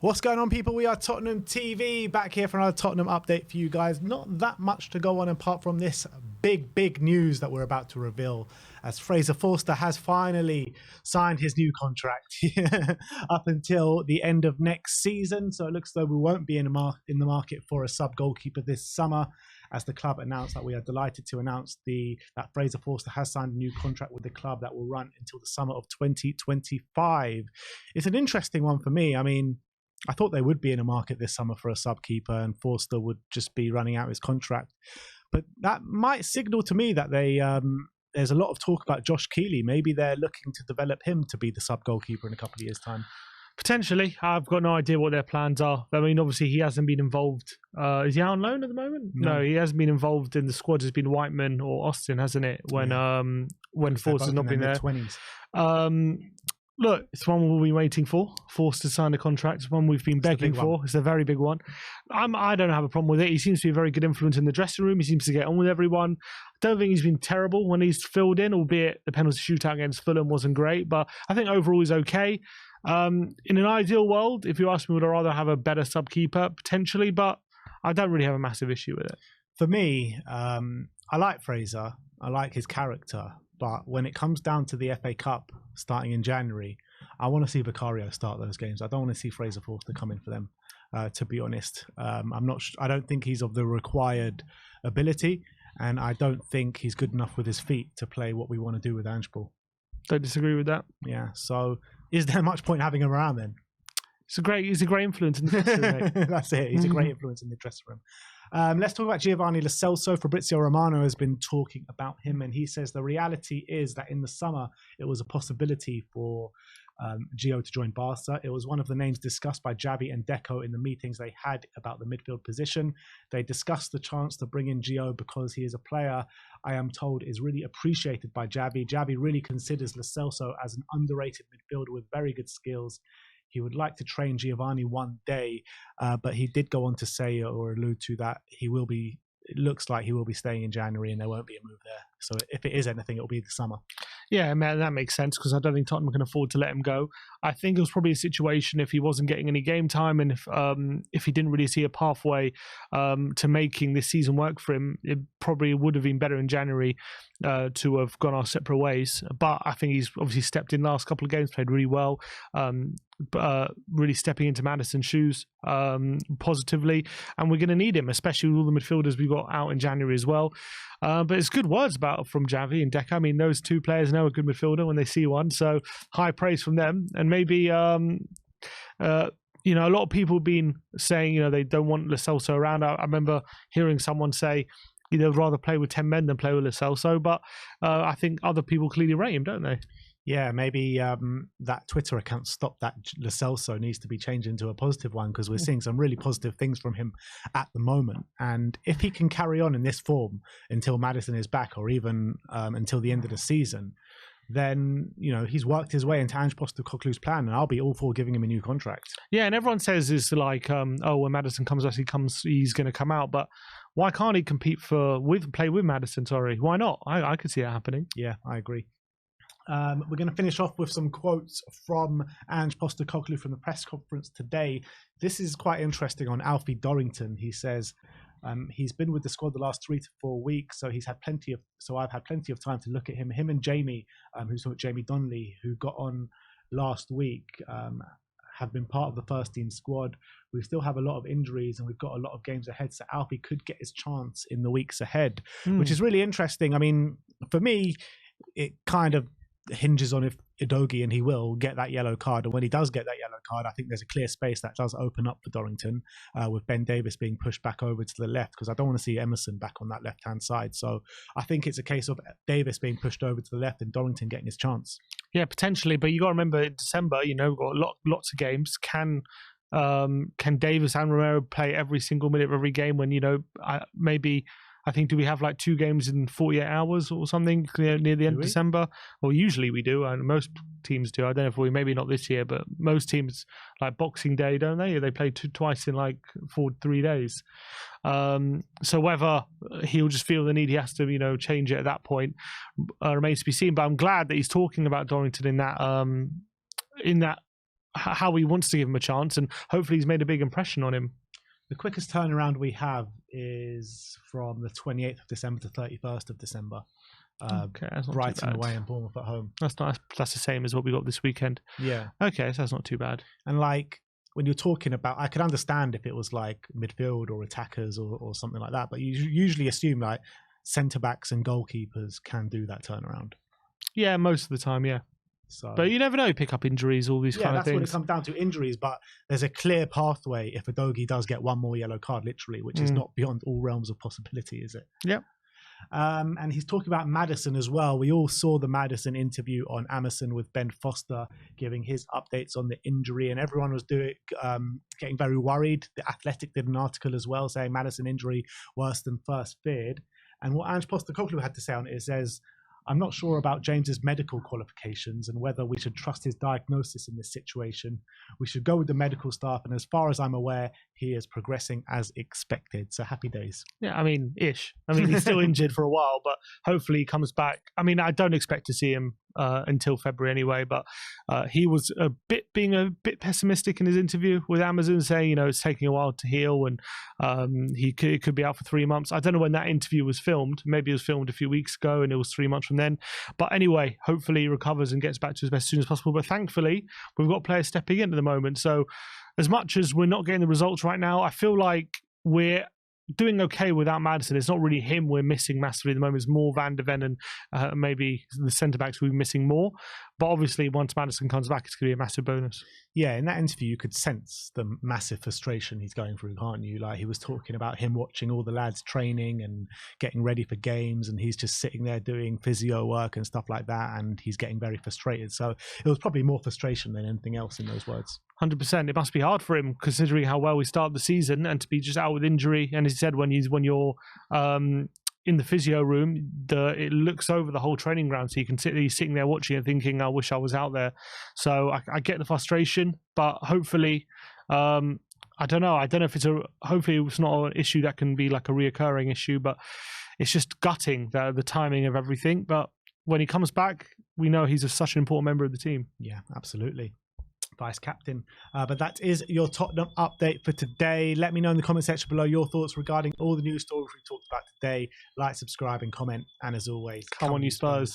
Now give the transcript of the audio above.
What's going on, people? We are Tottenham TV, back here for another Tottenham update for you guys. Not that much to go on apart from this big news that we're about to reveal, as Fraser Forster has finally signed his new contract up until the end of next season. So it looks though we won't be in the market for a sub goalkeeper this summer, as the club announced that we are delighted to announce that Fraser Forster has signed a new contract with the club that will run until the summer of 2025. It's an interesting one for me. I mean, I thought they would be in a market this summer for a sub-keeper and Forster would just be running out his contract. But that might signal to me that there's a lot of talk about Josh Keeley. Maybe they're looking to develop him to be the sub-goalkeeper in a couple of years' time. Potentially. I've got no idea what their plans are. I mean, obviously, he hasn't been involved. Is he out on loan at the moment? No, he hasn't been involved in the squad. It's been Whiteman or Austin, hasn't it? When Forster's not been there. Look, it's one we'll be waiting for. Forster to sign a contract. It's one we've been begging for. It's a very big one. I don't have a problem with it. He seems to be a very good influence in the dressing room. He seems to get on with everyone. I don't think he's been terrible when he's filled in, albeit the penalty shootout against Fulham wasn't great. But I think overall he's okay. In an ideal world, if you ask me, would I rather have a better sub-keeper? Potentially, but I don't really have a massive issue with it. For me, I like Fraser. I like his character. But when it comes down to the FA Cup starting in January, I want to see Vicario start those games. I don't want to see Fraser Forster come in for them, to be honest. I don't think he's of the required ability, and I don't think he's good enough with his feet to play what we want to do with Angeball. Don't disagree with that. Yeah. So is there much point having him around then? He's a great influence in the dressing room. That's it. He's a great influence in the dressing room. Let's talk about Giovanni Lo Celso. Fabrizio Romano has been talking about him, and he says the reality is that in the summer it was a possibility for Gio to join Barca. It was one of the names discussed by Xavi and Deco in the meetings they had about the midfield position. They discussed the chance to bring in Gio because he is a player, I am told, is really appreciated by Xavi. Xavi really considers Lo Celso as an underrated midfielder with very good skills. He would like to train Giovanni one day, but he did go on to say or allude to that it looks like he will be staying in January and there won't be a move there. So if it is anything, it'll be the summer. Yeah, man, that makes sense because I don't think Tottenham can afford to let him go. I think it was probably a situation if he wasn't getting any game time and if he didn't really see a pathway to making this season work for him, it probably would have been better in January to have gone our separate ways. But I think he's obviously stepped in last couple of games, played really well. Really stepping into Maddison's shoes positively, and we're going to need him, especially with all the midfielders we got out in January as well. But it's good words from Xavi and Deca. I mean, those two players know a good midfielder when they see one, so high praise from them. And maybe a lot of people have been saying they don't want Lo Celso around. I remember hearing someone say they'd rather play with 10 men than play with Lo Celso, but I think other people clearly rate him, don't they? Yeah, maybe that Twitter account Stop That Lo Celso needs to be changed into a positive one, because we're seeing some really positive things from him at the moment. And if he can carry on in this form until Maddison is back, or even until the end of the season, then he's worked his way into Ange Postecoglou's plan, and I'll be all for giving him a new contract. Yeah, and everyone says it's like, when Maddison comes, he's going to come out, but why can't he play with Maddison? Sorry, why not? I could see it happening. Yeah, I agree. We're going to finish off with some quotes from Ange Postecoglou from the press conference today. This is quite interesting on Alfie Dorrington. He says he's been with the squad the last 3 to 4 weeks, so I've had plenty of time to look at him. Him and Jamie, Jamie Donnelly, who got on last week, have been part of the first team squad. We still have a lot of injuries and we've got a lot of games ahead, so Alfie could get his chance in the weeks ahead, which is really interesting. I mean, for me, it kind of hinges on if Udogie, and he will, get that yellow card. And when he does get that yellow card, I think there's a clear space that does open up for Dorrington, with Ben Davis being pushed back over to the left, because I don't want to see Emerson back on that left-hand side. So I think it's a case of Davis being pushed over to the left and Dorrington getting his chance. Yeah, potentially. But you got to remember, in December, we've got lots of games. Can Davis and Romero play every single minute of every game when, I think, do we have like 2 games in 48 hours or something near the end of December? Well, usually we do, and most teams do. I don't know if maybe not this year, but most teams, like Boxing Day, don't they? They play twice in like 3 days. So whether he'll just feel the need, he has to, change it at that point, remains to be seen. But I'm glad that he's talking about Dorrington in that how he wants to give him a chance, and hopefully he's made a big impression on him. The quickest turnaround we have is from the 28th of December to 31st of December. Okay, that's not Brighton too bad. away and Bournemouth at home. That's the same as what we got this weekend. Yeah. Okay, so that's not too bad. And like when you're talking about, I could understand if it was like midfield or attackers or something like that, but you usually assume like centre backs and goalkeepers can do that turnaround. Yeah, most of the time, yeah. So, but you never know, pick up injuries, all these kind of things. Yeah, that's what it comes down to, injuries. But there's a clear pathway if Udogie does get one more yellow card, literally, which is not beyond all realms of possibility, is it? Yep. And he's talking about Maddison as well. We all saw the Maddison interview on Amazon with Ben Forster giving his updates on the injury, and everyone was getting very worried. The Athletic did an article as well saying Maddison injury worse than first feared. And what Ange Postecoglou had to say on it, says, I'm not sure about James's medical qualifications and whether we should trust his diagnosis in this situation. We should go with the medical staff, and as far as I'm aware, he is progressing as expected. So happy days. Yeah, I mean, ish. I mean, he's still injured for a while, but hopefully he comes back. I mean, I don't expect to see him until February anyway, but he was being a bit pessimistic in his interview with Amazon, saying, it's taking a while to heal, and he could be out for 3 months. I don't know when that interview was filmed. Maybe it was filmed a few weeks ago and it was 3 months from then. But anyway, hopefully he recovers and gets back to his best as soon as possible. But thankfully, we've got players stepping in at the moment. So as much as we're not getting the results right now, I feel like we're doing okay without Maddison. It's not really him we're missing massively at the moment. It's more Van de Ven and maybe the centre-backs we're missing more. But obviously, once Maddison comes back, it's going to be a massive bonus. Yeah, in that interview, you could sense the massive frustration he's going through, can't you? Like, he was talking about him watching all the lads training and getting ready for games, and he's just sitting there doing physio work and stuff like that, and he's getting very frustrated. So it was probably more frustration than anything else in those words. 100%. It must be hard for him, considering how well we started the season, and to be just out with injury. And as he said, when you're in the physio room, it looks over the whole training ground, so you can he's sitting there watching and thinking, I wish I was out there. So I get the frustration, but hopefully, I don't know if hopefully it's not an issue that can be like a reoccurring issue, but it's just gutting the timing of everything. But when he comes back, we know he's such an important member of the team. Yeah, absolutely. Vice captain. But that is your Tottenham update for today. Let me know in the comment section below your thoughts regarding all the news stories we talked about today. Like, subscribe and comment, and as always, come on you Spurs.